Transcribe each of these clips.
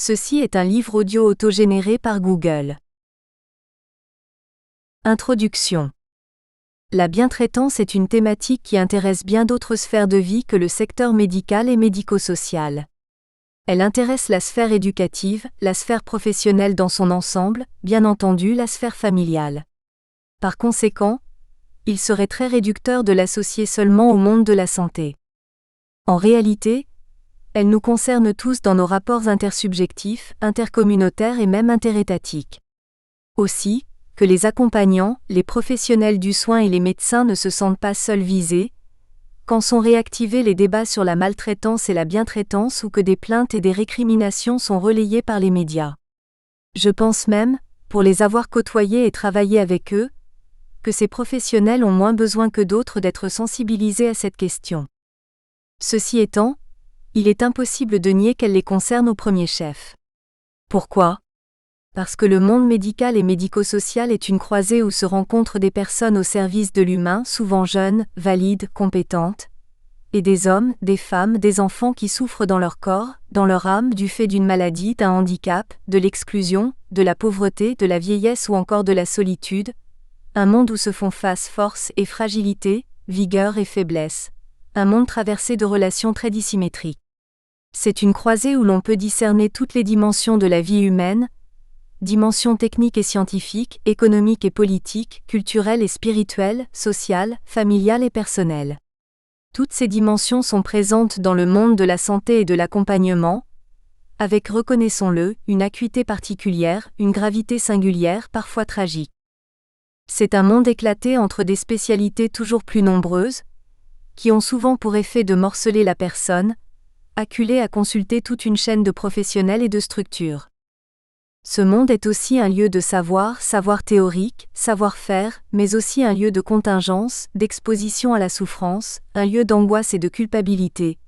Ceci est un livre audio autogénéré par Google. Introduction. La bientraitance est une thématique qui intéresse bien d'autres sphères de vie que le secteur médical et médico-social. Elle intéresse la sphère éducative, la sphère professionnelle dans son ensemble, bien entendu la sphère familiale. Par conséquent, il serait très réducteur de l'associer seulement au monde de la santé. En réalité, elle nous concerne tous dans nos rapports intersubjectifs, intercommunautaires et même interétatiques. Aussi, que les accompagnants, les professionnels du soin et les médecins ne se sentent pas seuls visés, quand sont réactivés les débats sur la maltraitance et la bientraitance ou que des plaintes et des récriminations sont relayées par les médias. Je pense même, pour les avoir côtoyés et travaillé avec eux, que ces professionnels ont moins besoin que d'autres d'être sensibilisés à cette question. Ceci étant, il est impossible de nier qu'elle les concerne au premier chef. Pourquoi ? Parce que le monde médical et médico-social est une croisée où se rencontrent des personnes au service de l'humain, souvent jeunes, valides, compétentes, et des hommes, des femmes, des enfants qui souffrent dans leur corps, dans leur âme du fait d'une maladie, d'un handicap, de l'exclusion, de la pauvreté, de la vieillesse ou encore de la solitude, un monde où se font face force et fragilité, vigueur et faiblesse, un monde traversé de relations très dissymétriques. C'est une croisée où l'on peut discerner toutes les dimensions de la vie humaine, dimensions techniques et scientifiques, économiques et politiques, culturelles et spirituelles, sociales, familiales et personnelles. Toutes ces dimensions sont présentes dans le monde de la santé et de l'accompagnement, avec, reconnaissons-le, une acuité particulière, une gravité singulière, parfois tragique. C'est un monde éclaté entre des spécialités toujours plus nombreuses, qui ont souvent pour effet de morceler la personne, acculée à consulter toute une chaîne de professionnels et de structures. Ce monde est aussi un lieu de savoir théorique, savoir-faire, mais aussi un lieu de contingence, d'exposition à la souffrance, un lieu d'angoisse et de culpabilité.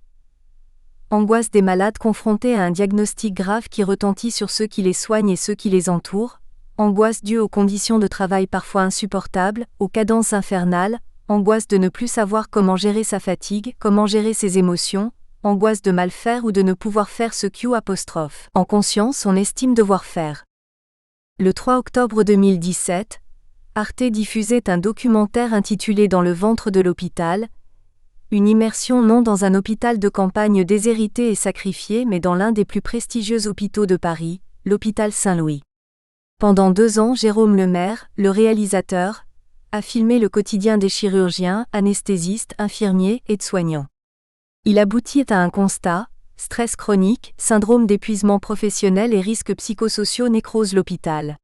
Angoisse des malades confrontés à un diagnostic grave qui retentit sur ceux qui les soignent et ceux qui les entourent, angoisse due aux conditions de travail parfois insupportables, aux cadences infernales, angoisse de ne plus savoir comment gérer sa fatigue, comment gérer ses émotions, angoisse de mal faire ou de ne pouvoir faire ce en conscience on estime devoir faire. Le 3 octobre 2017, Arte diffusait un documentaire intitulé Dans le ventre de l'hôpital, une immersion non dans un hôpital de campagne déshérité et sacrifié mais dans l'un des plus prestigieux hôpitaux de Paris, l'hôpital Saint-Louis. Pendant 2 ans, Jérôme Lemaire, le réalisateur, a filmé le quotidien des chirurgiens, anesthésistes, infirmiers, aides-soignants. Il aboutit à un constat, stress chronique, syndrome d'épuisement professionnel et risques psychosociaux nécrosent l'hôpital.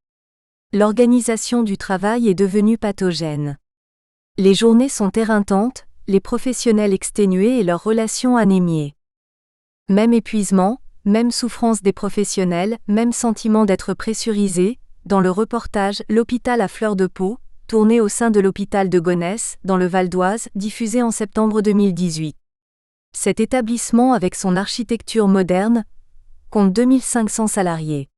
L'organisation du travail est devenue pathogène. Les journées sont éreintantes, les professionnels exténués et leurs relations anémiées. Même épuisement, même souffrance des professionnels, même sentiment d'être pressurisé, dans le reportage « L'hôpital à fleur de peau », tourné au sein de l'hôpital de Gonesse, dans le Val d'Oise, diffusé en septembre 2018. Cet établissement avec son architecture moderne compte 2500 salariés.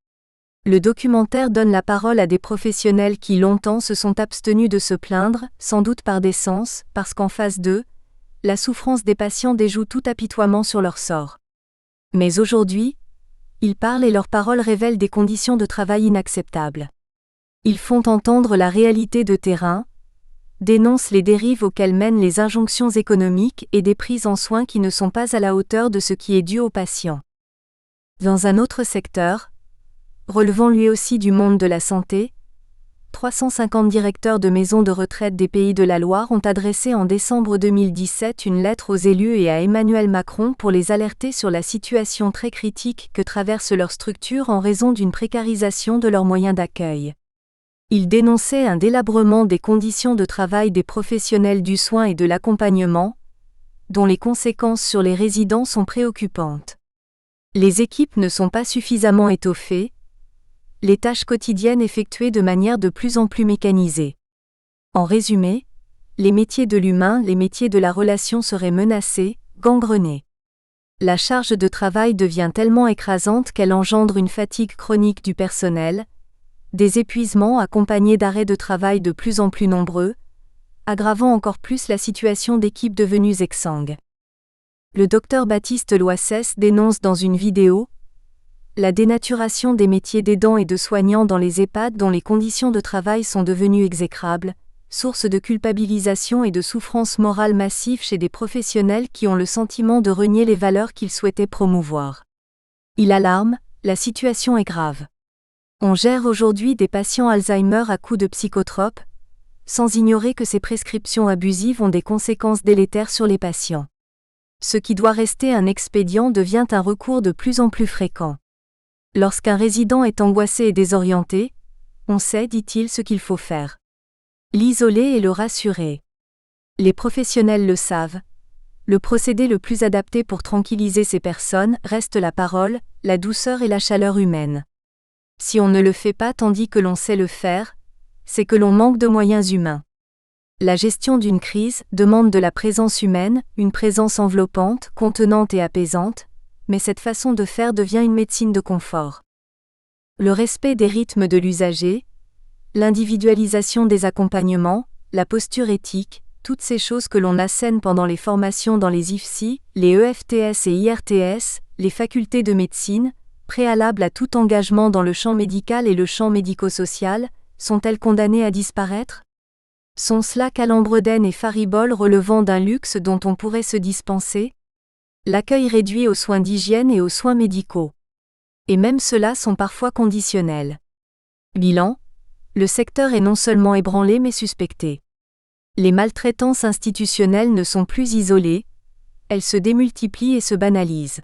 Le documentaire donne la parole à des professionnels qui longtemps se sont abstenus de se plaindre, sans doute par décence, parce qu'en face d'eux, la souffrance des patients déjoue tout apitoiement sur leur sort. Mais aujourd'hui, ils parlent et leurs paroles révèlent des conditions de travail inacceptables. Ils font entendre la réalité de terrain, dénoncent les dérives auxquelles mènent les injonctions économiques et des prises en soins qui ne sont pas à la hauteur de ce qui est dû aux patients. Dans un autre secteur, relevant lui aussi du monde de la santé, 350 directeurs de maisons de retraite des Pays de la Loire ont adressé en décembre 2017 une lettre aux élus et à Emmanuel Macron pour les alerter sur la situation très critique que traverse leur structure en raison d'une précarisation de leurs moyens d'accueil. Ils dénonçaient un délabrement des conditions de travail des professionnels du soin et de l'accompagnement, dont les conséquences sur les résidents sont préoccupantes. Les équipes ne sont pas suffisamment étoffées, les tâches quotidiennes effectuées de manière de plus en plus mécanisée. En résumé, les métiers de l'humain, les métiers de la relation seraient menacés, gangrenés. La charge de travail devient tellement écrasante qu'elle engendre une fatigue chronique du personnel, des épuisements accompagnés d'arrêts de travail de plus en plus nombreux, aggravant encore plus la situation d'équipes devenues exsangues. Le docteur Baptiste Loissès dénonce dans une vidéo la dénaturation des métiers d'aidants et de soignants dans les EHPAD dont les conditions de travail sont devenues exécrables, source de culpabilisation et de souffrance morale massive chez des professionnels qui ont le sentiment de renier les valeurs qu'ils souhaitaient promouvoir. Il alarme, la situation est grave. On gère aujourd'hui des patients Alzheimer à coups de psychotropes, sans ignorer que ces prescriptions abusives ont des conséquences délétères sur les patients. Ce qui doit rester un expédient devient un recours de plus en plus fréquent. Lorsqu'un résident est angoissé et désorienté, on sait, dit-il, ce qu'il faut faire. L'isoler et le rassurer. Les professionnels le savent. Le procédé le plus adapté pour tranquilliser ces personnes reste la parole, la douceur et la chaleur humaine. Si on ne le fait pas tandis que l'on sait le faire, c'est que l'on manque de moyens humains. La gestion d'une crise demande de la présence humaine, une présence enveloppante, contenante et apaisante, mais cette façon de faire devient une médecine de confort. Le respect des rythmes de l'usager, l'individualisation des accompagnements, la posture éthique, toutes ces choses que l'on assène pendant les formations dans les IFSI, les EFTS et IRTS, les facultés de médecine, préalables à tout engagement dans le champ médical et le champ médico-social, sont-elles condamnées à disparaître ? Sont-cela calembredènes et fariboles relevant d'un luxe dont on pourrait se dispenser ? L'accueil réduit aux soins d'hygiène et aux soins médicaux. Et même ceux-là sont parfois conditionnels. Bilan : le secteur est non seulement ébranlé mais suspecté. Les maltraitances institutionnelles ne sont plus isolées, elles se démultiplient et se banalisent.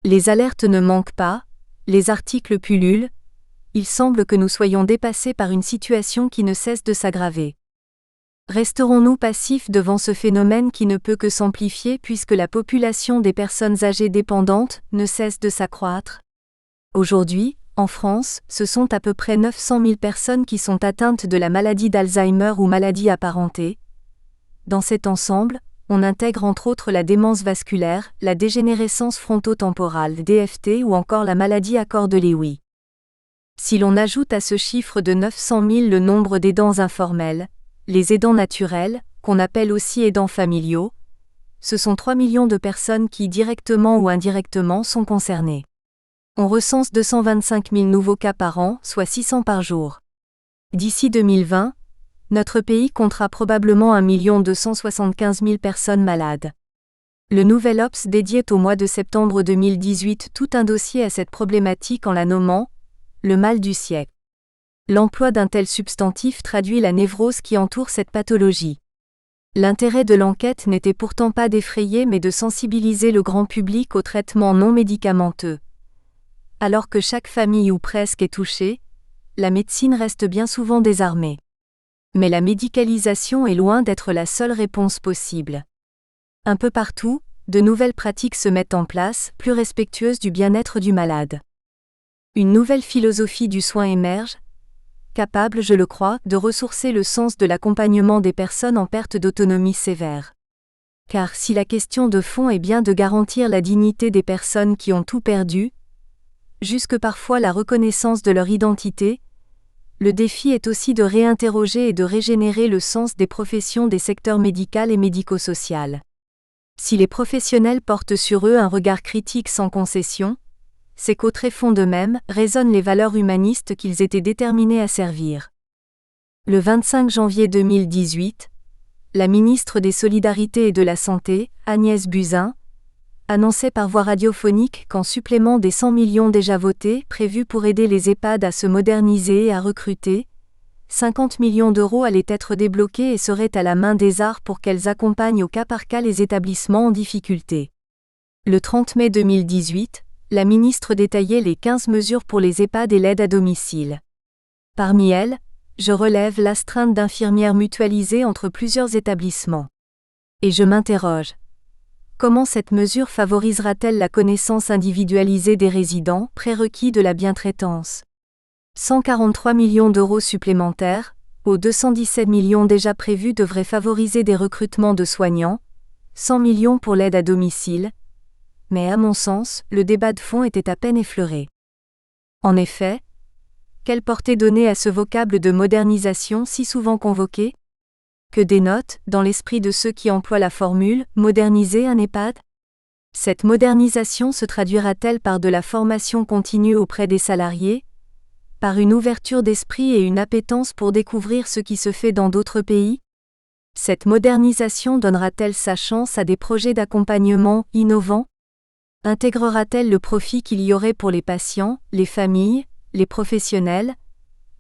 Les alertes ne manquent pas, les articles pullulent, il semble que nous soyons dépassés par une situation qui ne cesse de s'aggraver. Resterons-nous passifs devant ce phénomène qui ne peut que s'amplifier puisque la population des personnes âgées dépendantes ne cesse de s'accroître ? Aujourd'hui, en France, ce sont à peu près 900 000 personnes qui sont atteintes de la maladie d'Alzheimer ou maladie apparentée. Dans cet ensemble, on intègre entre autres la démence vasculaire, la dégénérescence frontotemporale DFT ou encore la maladie à corps de Lewy. Si l'on ajoute à ce chiffre de 900 000 le nombre d'aidants informels, les aidants naturels, qu'on appelle aussi aidants familiaux, ce sont 3 millions de personnes qui, directement ou indirectement, sont concernées. On recense 225 000 nouveaux cas par an, soit 600 par jour. D'ici 2020, notre pays comptera probablement 1 275 000 personnes malades. Le Nouvel Obs dédiait au mois de septembre 2018 tout un dossier à cette problématique en la nommant « le mal du siècle ». L'emploi d'un tel substantif traduit la névrose qui entoure cette pathologie. L'intérêt de l'enquête n'était pourtant pas d'effrayer mais de sensibiliser le grand public aux traitements non médicamenteux. Alors que chaque famille ou presque est touchée, la médecine reste bien souvent désarmée. Mais la médicalisation est loin d'être la seule réponse possible. Un peu partout, de nouvelles pratiques se mettent en place, plus respectueuses du bien-être du malade. Une nouvelle philosophie du soin émerge, capable, je le crois, de ressourcer le sens de l'accompagnement des personnes en perte d'autonomie sévère. Car si la question de fond est bien de garantir la dignité des personnes qui ont tout perdu, jusque parfois la reconnaissance de leur identité, le défi est aussi de réinterroger et de régénérer le sens des professions des secteurs médical et médico-social. Si les professionnels portent sur eux un regard critique sans concession, c'est qu'au tréfonds d'eux-mêmes résonnent les valeurs humanistes qu'ils étaient déterminés à servir. Le 25 janvier 2018, la ministre des Solidarités et de la Santé, Agnès Buzyn, annonçait par voie radiophonique qu'en supplément des 100 millions déjà votés prévus pour aider les EHPAD à se moderniser et à recruter, 50 millions d'euros allaient être débloqués et seraient à la main des ARS pour qu'elles accompagnent au cas par cas les établissements en difficulté. Le 30 mai 2018, la ministre détaillait les 15 mesures pour les EHPAD et l'aide à domicile. Parmi elles, je relève l'astreinte d'infirmières mutualisée entre plusieurs établissements. Et je m'interroge. Comment cette mesure favorisera-t-elle la connaissance individualisée des résidents, prérequis de la bientraitance ? 143 millions d'euros supplémentaires, aux 217 millions déjà prévus devraient favoriser des recrutements de soignants, 100 millions pour l'aide à domicile, mais à mon sens, le débat de fond était à peine effleuré. En effet, quelle portée donner à ce vocable de modernisation si souvent convoqué ? Que dénote, dans l'esprit de ceux qui emploient la formule « moderniser un EHPAD » ? Cette modernisation se traduira-t-elle par de la formation continue auprès des salariés, par une ouverture d'esprit et une appétence pour découvrir ce qui se fait dans d'autres pays? Cette modernisation donnera-t-elle sa chance à des projets d'accompagnement innovants? Intégrera-t-elle le profit qu'il y aurait pour les patients, les familles, les professionnels,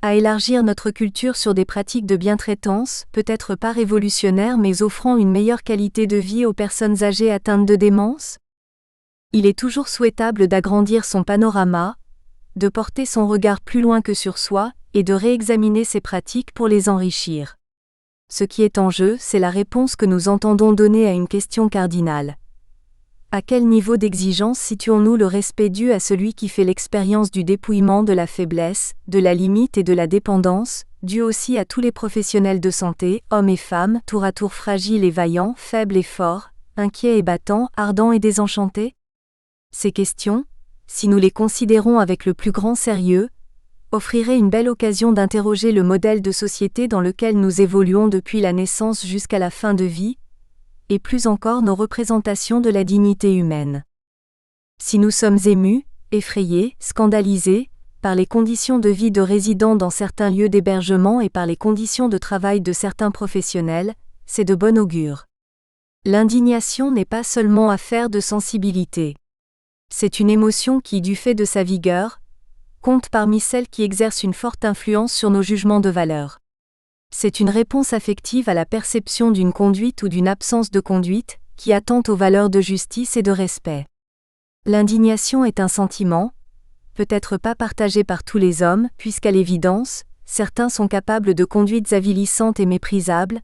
à élargir notre culture sur des pratiques de bientraitance, peut-être pas révolutionnaires mais offrant une meilleure qualité de vie aux personnes âgées atteintes de démence? Il est toujours souhaitable d'agrandir son panorama, de porter son regard plus loin que sur soi, et de réexaminer ces pratiques pour les enrichir. Ce qui est en jeu, c'est la réponse que nous entendons donner à une question cardinale. À quel niveau d'exigence situons-nous le respect dû à celui qui fait l'expérience du dépouillement de la faiblesse, de la limite et de la dépendance, dû aussi à tous les professionnels de santé, hommes et femmes, tour à tour fragiles et vaillants, faibles et forts, inquiets et battants, ardents et désenchantés? Ces questions, si nous les considérons avec le plus grand sérieux, offriraient une belle occasion d'interroger le modèle de société dans lequel nous évoluons depuis la naissance jusqu'à la fin de vie, et plus encore nos représentations de la dignité humaine. Si nous sommes émus, effrayés, scandalisés, par les conditions de vie de résidents dans certains lieux d'hébergement et par les conditions de travail de certains professionnels, c'est de bon augure. L'indignation n'est pas seulement affaire de sensibilité. C'est une émotion qui, du fait de sa vigueur, compte parmi celles qui exercent une forte influence sur nos jugements de valeur. C'est une réponse affective à la perception d'une conduite ou d'une absence de conduite, qui attente aux valeurs de justice et de respect. L'indignation est un sentiment, peut-être pas partagé par tous les hommes, puisqu'à l'évidence, certains sont capables de conduites avilissantes et méprisables,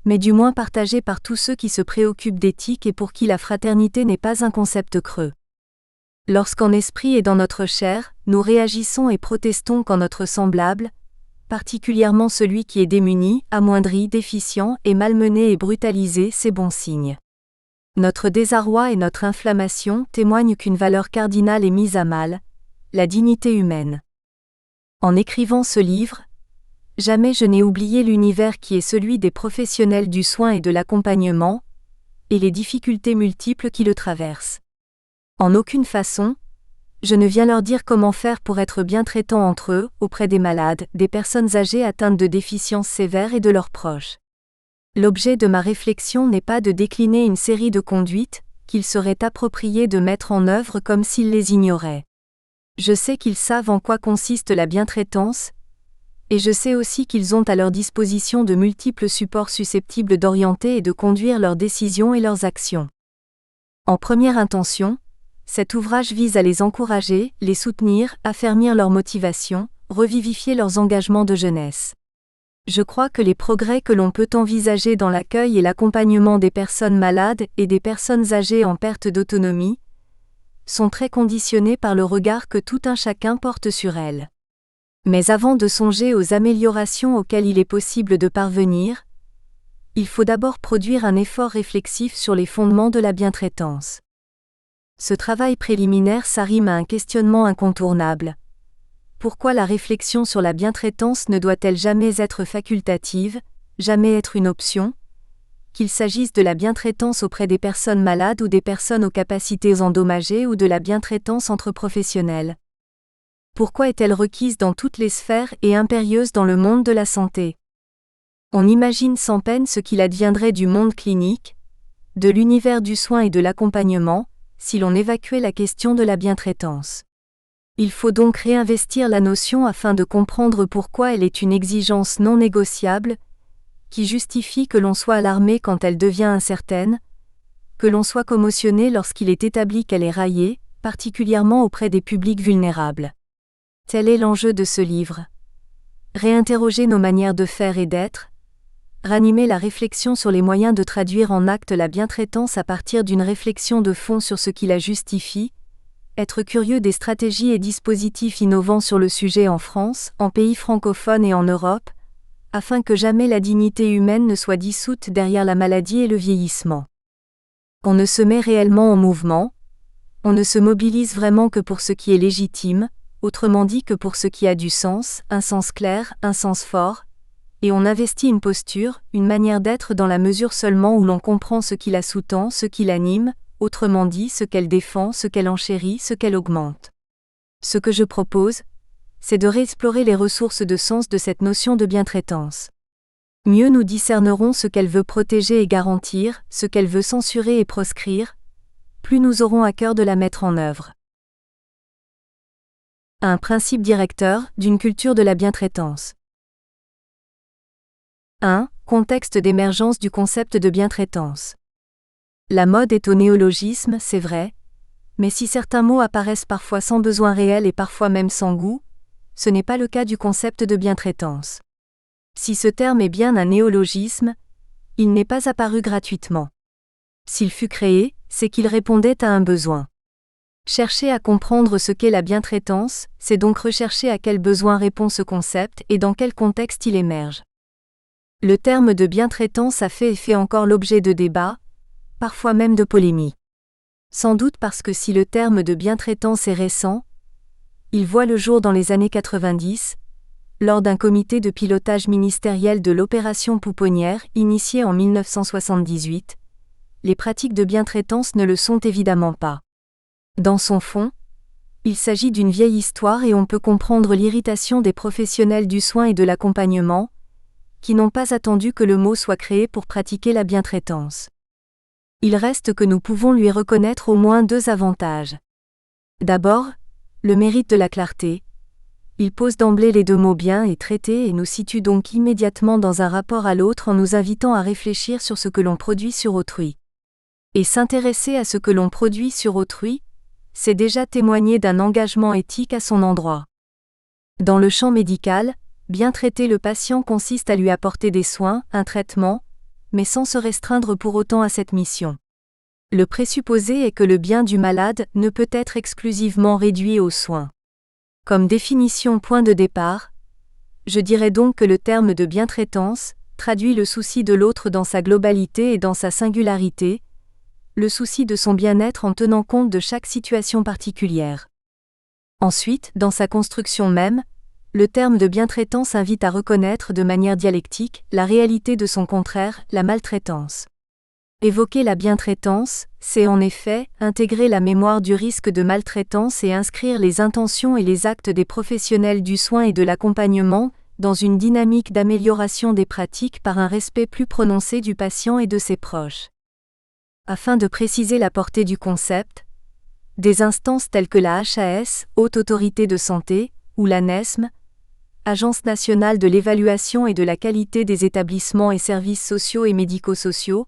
mais du moins partagé par tous ceux qui se préoccupent d'éthique et pour qui la fraternité n'est pas un concept creux. Lorsqu'en esprit et dans notre chair, nous réagissons et protestons quand notre semblable, particulièrement celui qui est démuni, amoindri, déficient et malmené et brutalisé, c'est bon signe. Notre désarroi et notre inflammation témoignent qu'une valeur cardinale est mise à mal, la dignité humaine. En écrivant ce livre, jamais je n'ai oublié l'univers qui est celui des professionnels du soin et de l'accompagnement, et les difficultés multiples qui le traversent. En aucune façon, je ne viens leur dire comment faire pour être bien traitants entre eux, auprès des malades, des personnes âgées atteintes de déficiences sévères et de leurs proches. L'objet de ma réflexion n'est pas de décliner une série de conduites, qu'il serait approprié de mettre en œuvre comme s'ils les ignoraient. Je sais qu'ils savent en quoi consiste la bientraitance, et je sais aussi qu'ils ont à leur disposition de multiples supports susceptibles d'orienter et de conduire leurs décisions et leurs actions. En première intention, cet ouvrage vise à les encourager, les soutenir, affermir leur motivation, revivifier leurs engagements de jeunesse. Je crois que les progrès que l'on peut envisager dans l'accueil et l'accompagnement des personnes malades et des personnes âgées en perte d'autonomie sont très conditionnés par le regard que tout un chacun porte sur elles. Mais avant de songer aux améliorations auxquelles il est possible de parvenir, il faut d'abord produire un effort réflexif sur les fondements de la bientraitance. Ce travail préliminaire s'arrime à un questionnement incontournable. Pourquoi la réflexion sur la bientraitance ne doit-elle jamais être facultative, jamais être une option, qu'il s'agisse de la bientraitance auprès des personnes malades ou des personnes aux capacités endommagées ou de la bientraitance entre professionnels? Pourquoi est-elle requise dans toutes les sphères et impérieuse dans le monde de la santé? On imagine sans peine ce qu'il adviendrait du monde clinique, de l'univers du soin et de l'accompagnement, si l'on évacuait la question de la bientraitance. Il faut donc réinvestir la notion afin de comprendre pourquoi elle est une exigence non négociable, qui justifie que l'on soit alarmé quand elle devient incertaine, que l'on soit commotionné lorsqu'il est établi qu'elle est raillée, particulièrement auprès des publics vulnérables. Tel est l'enjeu de ce livre. Réinterroger nos manières de faire et d'être, ranimer la réflexion sur les moyens de traduire en actes la bientraitance à partir d'une réflexion de fond sur ce qui la justifie, être curieux des stratégies et dispositifs innovants sur le sujet en France, en pays francophones et en Europe, afin que jamais la dignité humaine ne soit dissoute derrière la maladie et le vieillissement. On ne se met réellement en mouvement, on ne se mobilise vraiment que pour ce qui est légitime, autrement dit que pour ce qui a du sens, un sens clair, un sens fort, et on investit une posture, une manière d'être dans la mesure seulement où l'on comprend ce qui la sous-tend, ce qui l'anime, autrement dit ce qu'elle défend, ce qu'elle enchérit, ce qu'elle augmente. Ce que je propose, c'est de réexplorer les ressources de sens de cette notion de bientraitance. Mieux nous discernerons ce qu'elle veut protéger et garantir, ce qu'elle veut censurer et proscrire, plus nous aurons à cœur de la mettre en œuvre. Un principe directeur d'une culture de la bientraitance. 1. Contexte d'émergence du concept de bientraitance. La mode est au néologisme, c'est vrai, mais si certains mots apparaissent parfois sans besoin réel et parfois même sans goût, ce n'est pas le cas du concept de bientraitance. Si ce terme est bien un néologisme, il n'est pas apparu gratuitement. S'il fut créé, c'est qu'il répondait à un besoin. Chercher à comprendre ce qu'est la bientraitance, c'est donc rechercher à quel besoin répond ce concept et dans quel contexte il émerge. Le terme de bientraitance a fait et fait encore l'objet de débats, parfois même de polémiques. Sans doute parce que si le terme de bientraitance est récent, il voit le jour dans les années 90, lors d'un comité de pilotage ministériel de l'opération Pouponnière initiée en 1978, les pratiques de bientraitance ne le sont évidemment pas. Dans son fond, il s'agit d'une vieille histoire et on peut comprendre l'irritation des professionnels du soin et de l'accompagnement, qui n'ont pas attendu que le mot soit créé pour pratiquer la bientraitance. Il reste que nous pouvons lui reconnaître au moins 2 avantages. D'abord, le mérite de la clarté. Il pose d'emblée les 2 mots bien et traité et nous situe donc immédiatement dans un rapport à l'autre en nous invitant à réfléchir sur ce que l'on produit sur autrui. Et s'intéresser à ce que l'on produit sur autrui, c'est déjà témoigner d'un engagement éthique à son endroit. Dans le champ médical, bien traiter le patient consiste à lui apporter des soins, un traitement, mais sans se restreindre pour autant à cette mission. Le présupposé est que le bien du malade ne peut être exclusivement réduit aux soins. Comme définition point de départ, je dirais donc que le terme de bientraitance traduit le souci de l'autre dans sa globalité et dans sa singularité, le souci de son bien-être en tenant compte de chaque situation particulière. Ensuite, dans sa construction même, le terme de bientraitance invite à reconnaître de manière dialectique la réalité de son contraire, la maltraitance. Évoquer la bientraitance, c'est en effet intégrer la mémoire du risque de maltraitance et inscrire les intentions et les actes des professionnels du soin et de l'accompagnement dans une dynamique d'amélioration des pratiques par un respect plus prononcé du patient et de ses proches. Afin de préciser la portée du concept, des instances telles que la HAS, Haute Autorité de Santé, ou l'ANESM, Agence nationale de l'évaluation et de la qualité des établissements et services sociaux et médico-sociaux,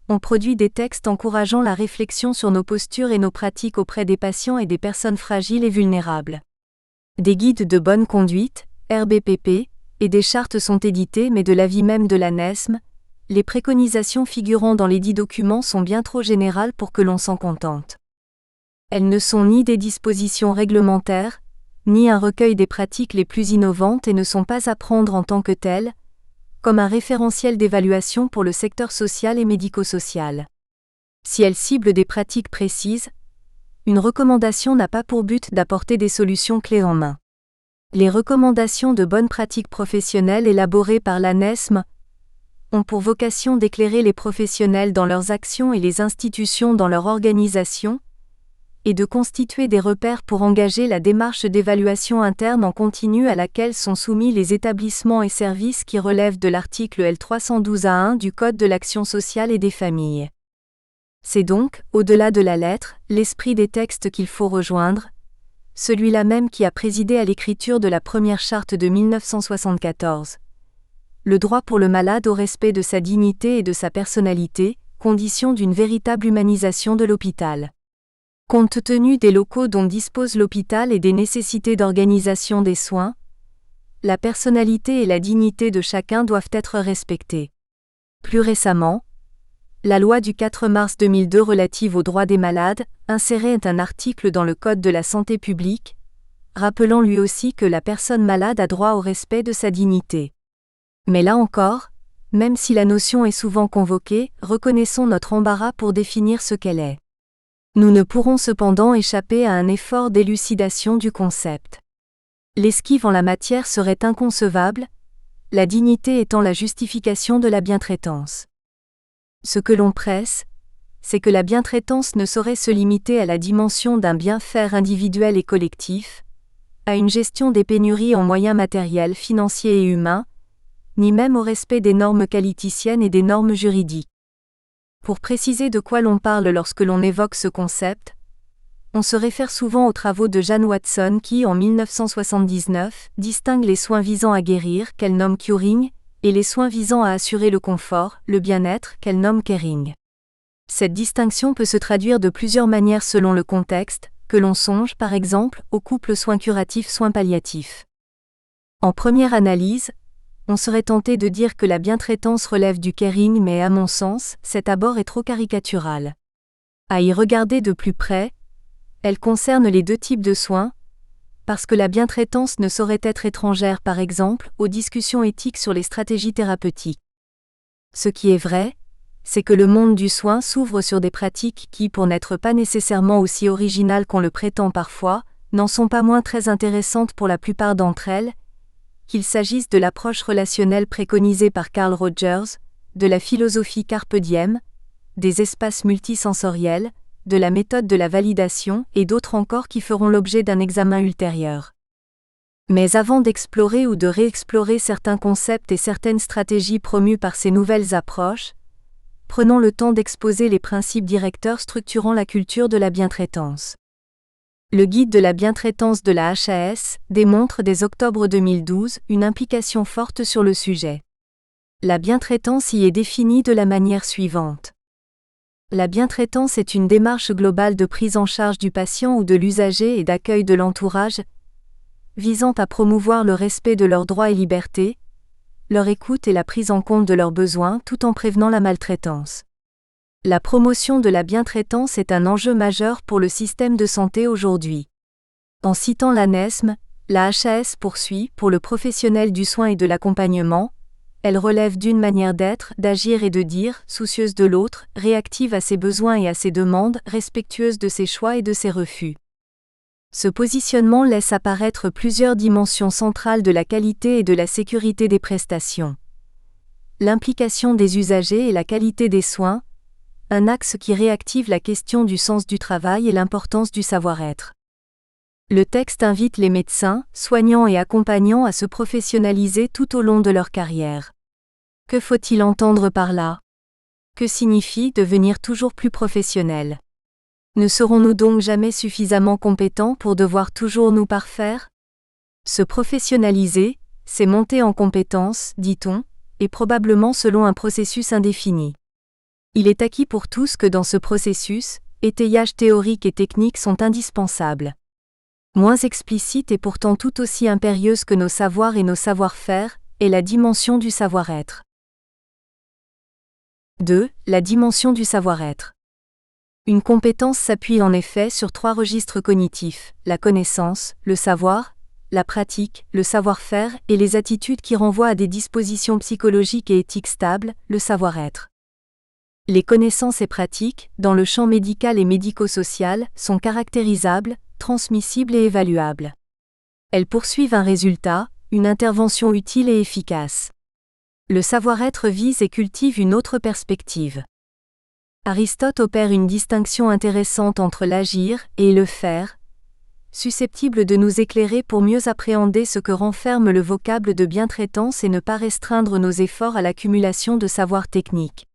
ont produit des textes encourageant la réflexion sur nos postures et nos pratiques auprès des patients et des personnes fragiles et vulnérables. Des guides de bonne conduite, RBPP, et des chartes sont édités mais de l'avis même de l'ANESM, les préconisations figurant dans les dits documents sont bien trop générales pour que l'on s'en contente. Elles ne sont ni des dispositions réglementaires, ni un recueil des pratiques les plus innovantes et ne sont pas à prendre en tant que telles, comme un référentiel d'évaluation pour le secteur social et médico-social. Si elles ciblent des pratiques précises, une recommandation n'a pas pour but d'apporter des solutions clés en main. Les recommandations de bonnes pratiques professionnelles élaborées par l'ANESM ont pour vocation d'éclairer les professionnels dans leurs actions et les institutions dans leur organisation, et de constituer des repères pour engager la démarche d'évaluation interne en continu à laquelle sont soumis les établissements et services qui relèvent de l'article L312A1 du Code de l'action sociale et des familles. C'est donc, au-delà de la lettre, l'esprit des textes qu'il faut rejoindre, celui-là même qui a présidé à l'écriture de la première charte de 1974. Le droit pour le malade au respect de sa dignité et de sa personnalité, condition d'une véritable humanisation de l'hôpital. Compte tenu des locaux dont dispose l'hôpital et des nécessités d'organisation des soins, la personnalité et la dignité de chacun doivent être respectées. Plus récemment, la loi du 4 mars 2002 relative aux droits des malades insérait un article dans le Code de la santé publique, rappelant lui aussi que la personne malade a droit au respect de sa dignité. Mais là encore, même si la notion est souvent convoquée, reconnaissons notre embarras pour définir ce qu'elle est. Nous ne pourrons cependant échapper à un effort d'élucidation du concept. L'esquive en la matière serait inconcevable, la dignité étant la justification de la bientraitance. Ce que l'on presse, c'est que la bientraitance ne saurait se limiter à la dimension d'un bien-faire individuel et collectif, à une gestion des pénuries en moyens matériels, financiers et humains, ni même au respect des normes qualiticiennes et des normes juridiques. Pour préciser de quoi l'on parle lorsque l'on évoque ce concept, on se réfère souvent aux travaux de Jane Watson qui, en 1979, distingue les soins visant à guérir, qu'elle nomme curing, et les soins visant à assurer le confort, le bien-être, qu'elle nomme caring. Cette distinction peut se traduire de plusieurs manières selon le contexte, que l'on songe par exemple au couple soins curatifs-soins palliatifs. En première analyse, on serait tenté de dire que la bientraitance relève du caring, mais à mon sens, cet abord est trop caricatural. À y regarder de plus près, elle concerne les deux types de soins, parce que la bientraitance ne saurait être étrangère par exemple aux discussions éthiques sur les stratégies thérapeutiques. Ce qui est vrai, c'est que le monde du soin s'ouvre sur des pratiques qui, pour n'être pas nécessairement aussi originales qu'on le prétend parfois, n'en sont pas moins très intéressantes pour la plupart d'entre elles, qu'il s'agisse de l'approche relationnelle préconisée par Carl Rogers, de la philosophie Carpe Diem, des espaces multisensoriels, de la méthode de la validation et d'autres encore qui feront l'objet d'un examen ultérieur. Mais avant d'explorer ou de réexplorer certains concepts et certaines stratégies promues par ces nouvelles approches, prenons le temps d'exposer les principes directeurs structurant la culture de la bientraitance. Le guide de la bientraitance de la HAS démontre dès octobre 2012 une implication forte sur le sujet. La bientraitance y est définie de la manière suivante. La bientraitance est une démarche globale de prise en charge du patient ou de l'usager et d'accueil de l'entourage, visant à promouvoir le respect de leurs droits et libertés, leur écoute et la prise en compte de leurs besoins tout en prévenant la maltraitance. La promotion de la bientraitance est un enjeu majeur pour le système de santé aujourd'hui. En citant l'ANESM, la HAS poursuit, pour le professionnel du soin et de l'accompagnement, elle relève d'une manière d'être, d'agir et de dire, soucieuse de l'autre, réactive à ses besoins et à ses demandes, respectueuse de ses choix et de ses refus. Ce positionnement laisse apparaître plusieurs dimensions centrales de la qualité et de la sécurité des prestations. L'implication des usagers et la qualité des soins, un axe qui réactive la question du sens du travail et l'importance du savoir-être. Le texte invite les médecins, soignants et accompagnants à se professionnaliser tout au long de leur carrière. Que faut-il entendre par là ? Que signifie devenir toujours plus professionnel ? Ne serons-nous donc jamais suffisamment compétents pour devoir toujours nous parfaire ? Se professionnaliser, c'est monter en compétence, dit-on, et probablement selon un processus indéfini. Il est acquis pour tous que dans ce processus, étayage théorique et technique sont indispensables. Moins explicite et pourtant tout aussi impérieuse que nos savoirs et nos savoir-faire, est la dimension du savoir-être. 2. La dimension du savoir-être. Une compétence s'appuie en effet sur 3 registres cognitifs, la connaissance, le savoir, la pratique, le savoir-faire et les attitudes qui renvoient à des dispositions psychologiques et éthiques stables, le savoir-être. Les connaissances et pratiques, dans le champ médical et médico-social, sont caractérisables, transmissibles et évaluables. Elles poursuivent un résultat, une intervention utile et efficace. Le savoir-être vise et cultive une autre perspective. Aristote opère une distinction intéressante entre l'agir et le faire, susceptible de nous éclairer pour mieux appréhender ce que renferme le vocable de bientraitance et ne pas restreindre nos efforts à l'accumulation de savoirs techniques.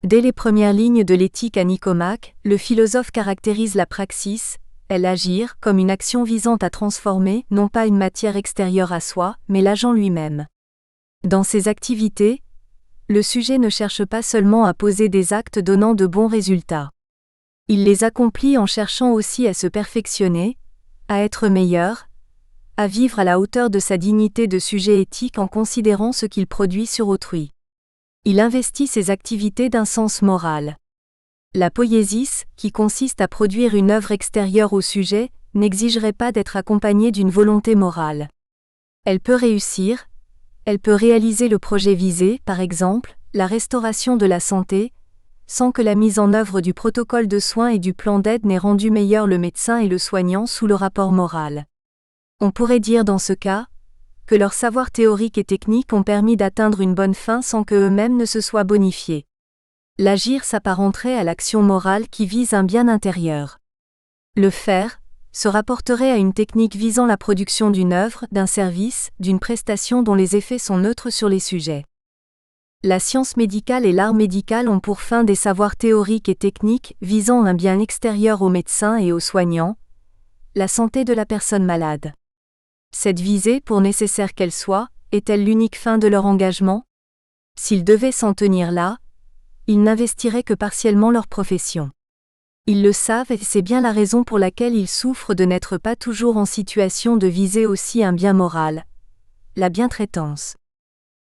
Dès les premières lignes de l'éthique à Nicomaque, le philosophe caractérise la praxis, l'agir, comme une action visant à transformer, non pas une matière extérieure à soi, mais l'agent lui-même. Dans ces activités, le sujet ne cherche pas seulement à poser des actes donnant de bons résultats. Il les accomplit en cherchant aussi à se perfectionner, à être meilleur, à vivre à la hauteur de sa dignité de sujet éthique en considérant ce qu'il produit sur autrui. Il investit ses activités d'un sens moral. La poiesis, qui consiste à produire une œuvre extérieure au sujet, n'exigerait pas d'être accompagnée d'une volonté morale. Elle peut réussir, elle peut réaliser le projet visé, par exemple, la restauration de la santé, sans que la mise en œuvre du protocole de soins et du plan d'aide n'ait rendu meilleur le médecin et le soignant sous le rapport moral. On pourrait dire dans ce cas, que leurs savoirs théoriques et techniques ont permis d'atteindre une bonne fin sans que eux-mêmes ne se soient bonifiés. L'agir s'apparenterait à l'action morale qui vise un bien intérieur. Le faire se rapporterait à une technique visant la production d'une œuvre, d'un service, d'une prestation dont les effets sont neutres sur les sujets. La science médicale et l'art médical ont pour fin des savoirs théoriques et techniques visant un bien extérieur aux médecins et aux soignants, la santé de la personne malade. Cette visée, pour nécessaire qu'elle soit, est-elle l'unique fin de leur engagement ? S'ils devaient s'en tenir là, ils n'investiraient que partiellement leur profession. Ils le savent et c'est bien la raison pour laquelle ils souffrent de n'être pas toujours en situation de viser aussi un bien moral, la bientraitance.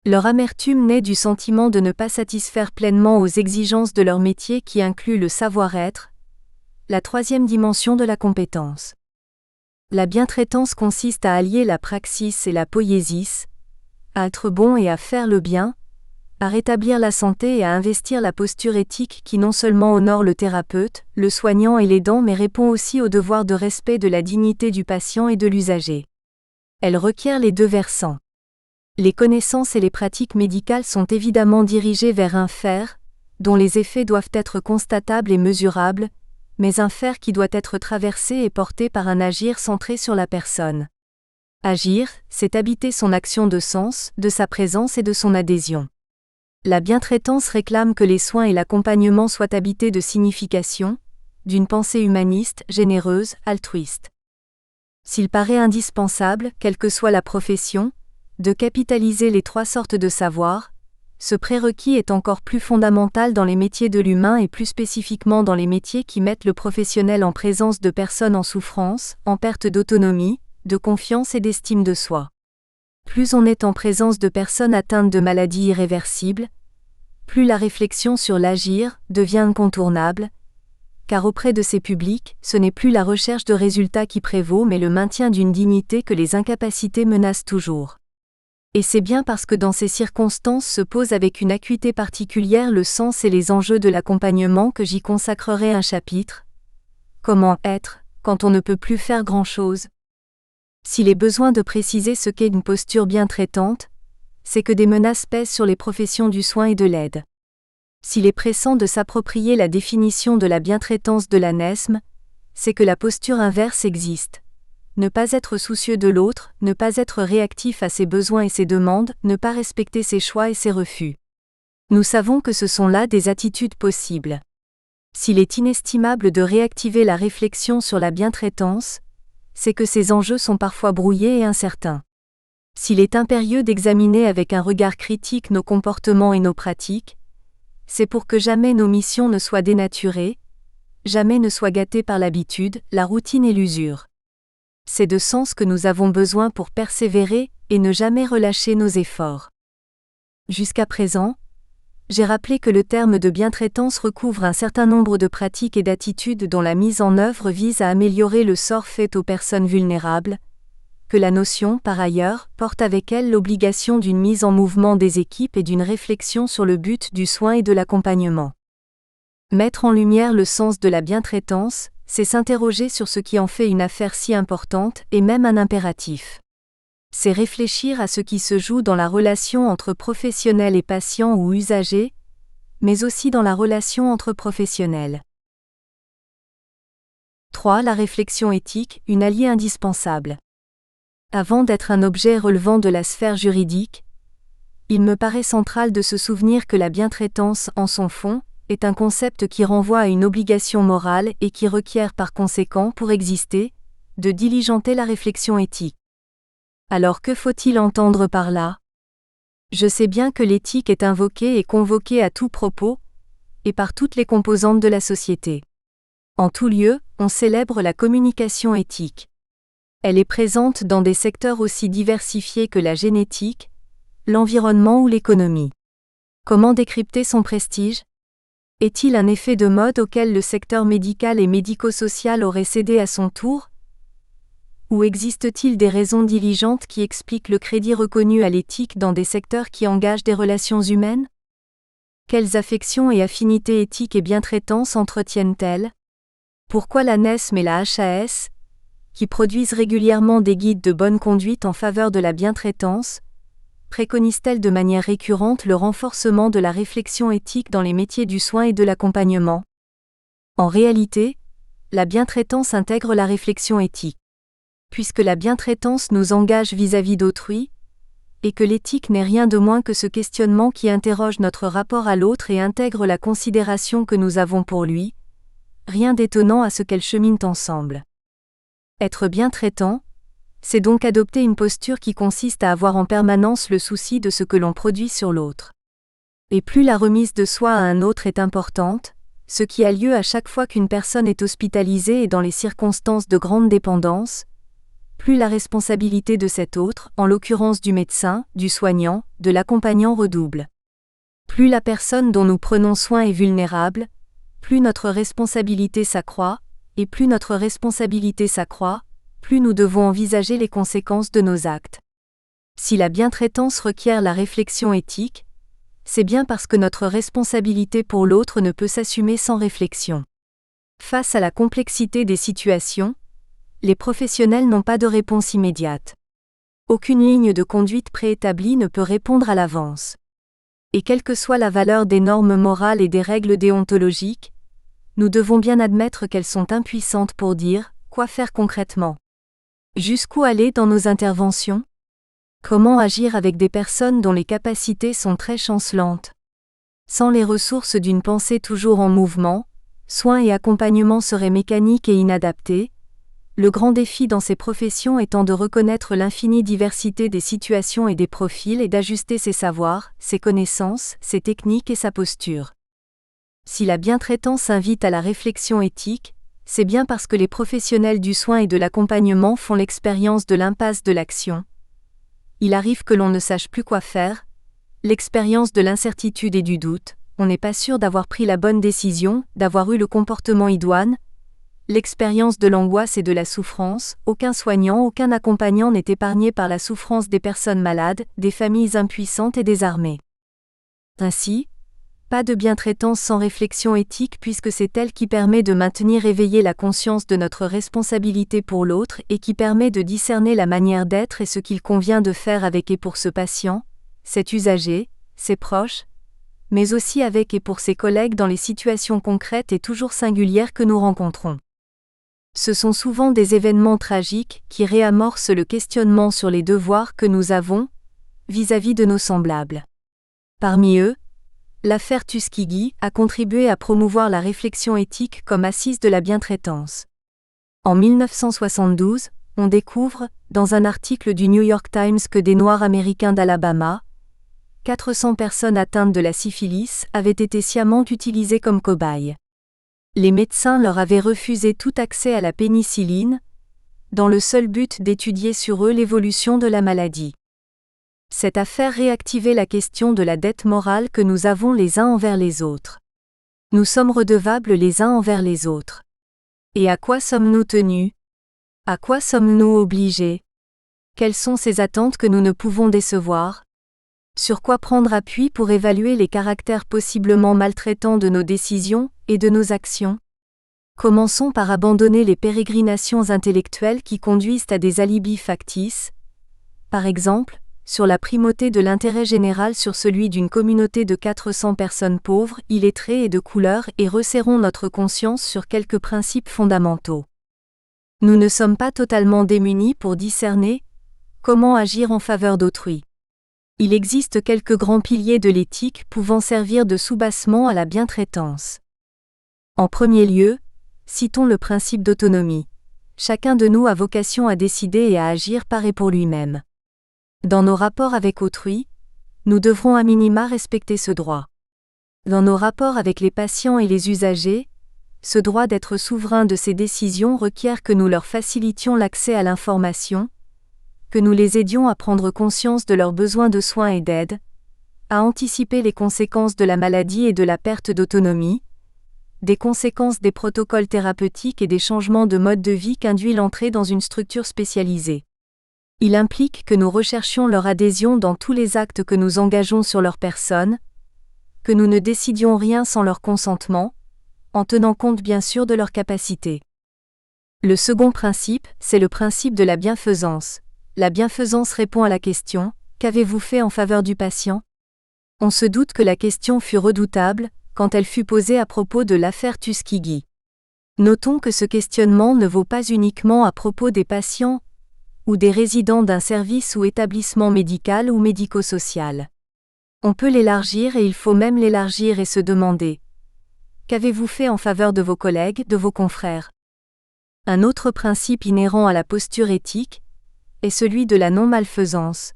Leur amertume naît du sentiment de ne pas satisfaire pleinement aux exigences de leur métier qui inclut le savoir-être, la troisième dimension de la compétence. La bientraitance consiste à allier la praxis et la poiesis, à être bon et à faire le bien, à rétablir la santé et à investir la posture éthique qui non seulement honore le thérapeute, le soignant et l'aidant mais répond aussi au devoir de respect de la dignité du patient et de l'usager. Elle requiert les deux versants. Les connaissances et les pratiques médicales sont évidemment dirigées vers un faire, dont les effets doivent être constatables et mesurables, mais un faire qui doit être traversé et porté par un agir centré sur la personne. Agir, c'est habiter son action de sens, de sa présence et de son adhésion. La bientraitance réclame que les soins et l'accompagnement soient habités de signification, d'une pensée humaniste, généreuse, altruiste. S'il paraît indispensable, quelle que soit la profession, de capitaliser les trois sortes de savoir, ce prérequis est encore plus fondamental dans les métiers de l'humain et plus spécifiquement dans les métiers qui mettent le professionnel en présence de personnes en souffrance, en perte d'autonomie, de confiance et d'estime de soi. Plus on est en présence de personnes atteintes de maladies irréversibles, plus la réflexion sur l'agir devient incontournable, car auprès de ces publics, ce n'est plus la recherche de résultats qui prévaut mais le maintien d'une dignité que les incapacités menacent toujours. Et c'est bien parce que dans ces circonstances se pose avec une acuité particulière le sens et les enjeux de l'accompagnement que j'y consacrerai un chapitre. Comment être, quand on ne peut plus faire grand-chose ? S'il est besoin de préciser ce qu'est une posture bien traitante, c'est que des menaces pèsent sur les professions du soin et de l'aide. S'il est pressant de s'approprier la définition de la bientraitance de l'ANESM, c'est que la posture inverse existe. Ne pas être soucieux de l'autre, ne pas être réactif à ses besoins et ses demandes, ne pas respecter ses choix et ses refus. Nous savons que ce sont là des attitudes possibles. S'il est inestimable de réactiver la réflexion sur la bientraitance, c'est que ces enjeux sont parfois brouillés et incertains. S'il est impérieux d'examiner avec un regard critique nos comportements et nos pratiques, c'est pour que jamais nos missions ne soient dénaturées, jamais ne soient gâtées par l'habitude, la routine et l'usure. C'est de sens que nous avons besoin pour persévérer et ne jamais relâcher nos efforts. Jusqu'à présent, j'ai rappelé que le terme de bientraitance recouvre un certain nombre de pratiques et d'attitudes dont la mise en œuvre vise à améliorer le sort fait aux personnes vulnérables, que la notion, par ailleurs, porte avec elle l'obligation d'une mise en mouvement des équipes et d'une réflexion sur le but du soin et de l'accompagnement. Mettre en lumière le sens de la bientraitance, c'est s'interroger sur ce qui en fait une affaire si importante et même un impératif. C'est réfléchir à ce qui se joue dans la relation entre professionnels et patients ou usagers, mais aussi dans la relation entre professionnels. 3. La réflexion éthique, une alliée indispensable. Avant d'être un objet relevant de la sphère juridique, il me paraît central de se souvenir que la bientraitance, en son fond, est un concept qui renvoie à une obligation morale et qui requiert par conséquent, pour exister, de diligenter la réflexion éthique. Alors que faut-il entendre par là ? Je sais bien que l'éthique est invoquée et convoquée à tout propos, et par toutes les composantes de la société. En tout lieu, on célèbre la communication éthique. Elle est présente dans des secteurs aussi diversifiés que la génétique, l'environnement ou l'économie. Comment décrypter son prestige ? Est-il un effet de mode auquel le secteur médical et médico-social aurait cédé à son tour ? Ou existe-t-il des raisons diligentes qui expliquent le crédit reconnu à l'éthique dans des secteurs qui engagent des relations humaines ? Quelles affections et affinités éthiques et bientraitance entretiennent-elles ? Pourquoi l'ANESM et la HAS, qui produisent régulièrement des guides de bonne conduite en faveur de la bientraitance, préconise-t-elle de manière récurrente le renforcement de la réflexion éthique dans les métiers du soin et de l'accompagnement? En réalité, la bientraitance intègre la réflexion éthique. Puisque la bientraitance nous engage vis-à-vis d'autrui, et que l'éthique n'est rien de moins que ce questionnement qui interroge notre rapport à l'autre et intègre la considération que nous avons pour lui, rien d'étonnant à ce qu'elles cheminent ensemble. Être bientraitant, c'est donc adopter une posture qui consiste à avoir en permanence le souci de ce que l'on produit sur l'autre. Et plus la remise de soi à un autre est importante, ce qui a lieu à chaque fois qu'une personne est hospitalisée et dans les circonstances de grande dépendance, plus la responsabilité de cet autre, en l'occurrence du médecin, du soignant, de l'accompagnant redouble. Plus la personne dont nous prenons soin est vulnérable, plus notre responsabilité s'accroît, et plus notre responsabilité s'accroît, plus nous devons envisager les conséquences de nos actes. Si la bientraitance requiert la réflexion éthique, c'est bien parce que notre responsabilité pour l'autre ne peut s'assumer sans réflexion. Face à la complexité des situations, les professionnels n'ont pas de réponse immédiate. Aucune ligne de conduite préétablie ne peut répondre à l'avance. Et quelle que soit la valeur des normes morales et des règles déontologiques, nous devons bien admettre qu'elles sont impuissantes pour dire quoi faire concrètement. Jusqu'où aller dans nos interventions? Comment agir avec des personnes dont les capacités sont très chancelantes? Sans les ressources d'une pensée toujours en mouvement, soins et accompagnement seraient mécaniques et inadaptés, le grand défi dans ces professions étant de reconnaître l'infinie diversité des situations et des profils et d'ajuster ses savoirs, ses connaissances, ses techniques et sa posture. Si la bientraitance invite à la réflexion éthique, c'est bien parce que les professionnels du soin et de l'accompagnement font l'expérience de l'impasse de l'action. Il arrive que l'on ne sache plus quoi faire, l'expérience de l'incertitude et du doute, on n'est pas sûr d'avoir pris la bonne décision, d'avoir eu le comportement idoine, l'expérience de l'angoisse et de la souffrance, aucun soignant, aucun accompagnant n'est épargné par la souffrance des personnes malades, des familles impuissantes et désarmées. Ainsi, pas de bientraitance sans réflexion éthique puisque c'est elle qui permet de maintenir éveillée la conscience de notre responsabilité pour l'autre et qui permet de discerner la manière d'être et ce qu'il convient de faire avec et pour ce patient, cet usager, ses proches, mais aussi avec et pour ses collègues dans les situations concrètes et toujours singulières que nous rencontrons. Ce sont souvent des événements tragiques qui réamorcent le questionnement sur les devoirs que nous avons vis-à-vis de nos semblables. Parmi eux, l'affaire Tuskegee a contribué à promouvoir la réflexion éthique comme assise de la bientraitance. En 1972, on découvre, dans un article du New York Times que des Noirs américains d'Alabama, 400 personnes atteintes de la syphilis avaient été sciemment utilisées comme cobayes. Les médecins leur avaient refusé tout accès à la pénicilline, dans le seul but d'étudier sur eux l'évolution de la maladie. Cette affaire réactivait la question de la dette morale que nous avons les uns envers les autres. Nous sommes redevables les uns envers les autres. Et à quoi sommes-nous tenus? À quoi sommes-nous obligés? Quelles sont ces attentes que nous ne pouvons décevoir? Sur quoi prendre appui pour évaluer les caractères possiblement maltraitants de nos décisions et de nos actions? Commençons par abandonner les pérégrinations intellectuelles qui conduisent à des alibis factices. Par exemple, sur la primauté de l'intérêt général sur celui d'une communauté de 400 personnes pauvres, illettrées et de couleur et resserrons notre conscience sur quelques principes fondamentaux. Nous ne sommes pas totalement démunis pour discerner comment agir en faveur d'autrui. Il existe quelques grands piliers de l'éthique pouvant servir de soubassement à la bientraitance. En premier lieu, citons le principe d'autonomie. Chacun de nous a vocation à décider et à agir par et pour lui-même. Dans nos rapports avec autrui, nous devrons à minima respecter ce droit. Dans nos rapports avec les patients et les usagers, ce droit d'être souverain de ses décisions requiert que nous leur facilitions l'accès à l'information, que nous les aidions à prendre conscience de leurs besoins de soins et d'aide, à anticiper les conséquences de la maladie et de la perte d'autonomie, des conséquences des protocoles thérapeutiques et des changements de mode de vie qu'induit l'entrée dans une structure spécialisée. Il implique que nous recherchions leur adhésion dans tous les actes que nous engageons sur leur personne, que nous ne décidions rien sans leur consentement, en tenant compte bien sûr de leurs capacités. Le second principe, c'est le principe de la bienfaisance. La bienfaisance répond à la question « Qu'avez-vous fait en faveur du patient? On se doute que la question fut redoutable, quand elle fut posée à propos de l'affaire Tuskegee. Notons que ce questionnement ne vaut pas uniquement à propos des patients ou des résidents d'un service ou établissement médical ou médico-social. On peut l'élargir et il faut même l'élargir et se demander: qu'avez-vous fait en faveur de vos collègues, de vos confrères? Un autre principe inhérent à la posture éthique est celui de la non-malfaisance.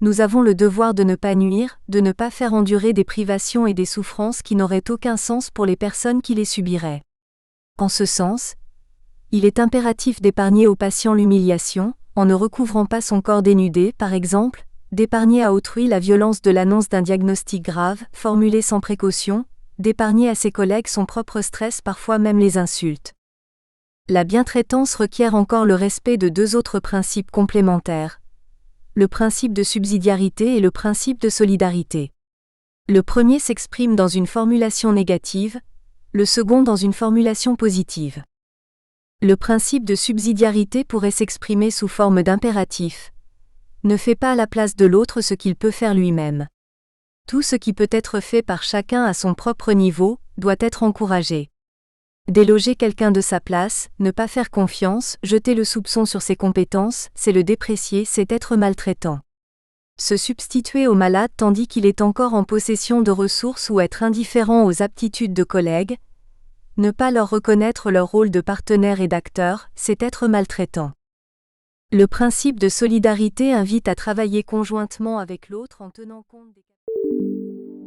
Nous avons le devoir de ne pas nuire, de ne pas faire endurer des privations et des souffrances qui n'auraient aucun sens pour les personnes qui les subiraient. En ce sens, il est impératif d'épargner au patient l'humiliation, en ne recouvrant pas son corps dénudé, par exemple, d'épargner à autrui la violence de l'annonce d'un diagnostic grave, formulé sans précaution, d'épargner à ses collègues son propre stress, parfois même les insultes. La bientraitance requiert encore le respect de deux autres principes complémentaires: le principe de subsidiarité et le principe de solidarité. Le premier s'exprime dans une formulation négative, le second dans une formulation positive. Le principe de subsidiarité pourrait s'exprimer sous forme d'impératif: ne fais pas à la place de l'autre ce qu'il peut faire lui-même. Tout ce qui peut être fait par chacun à son propre niveau doit être encouragé. Déloger quelqu'un de sa place, ne pas faire confiance, jeter le soupçon sur ses compétences, c'est le déprécier, c'est être maltraitant. Se substituer au malade tandis qu'il est encore en possession de ressources ou être indifférent aux aptitudes de collègues, ne pas leur reconnaître leur rôle de partenaire et d'acteur, c'est être maltraitant. Le principe de solidarité invite à travailler conjointement avec l'autre en tenant compte des...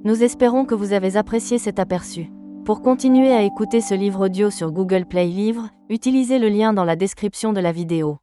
Nous espérons que vous avez apprécié cet aperçu. Pour continuer à écouter ce livre audio sur Google Play Livres, utilisez le lien dans la description de la vidéo.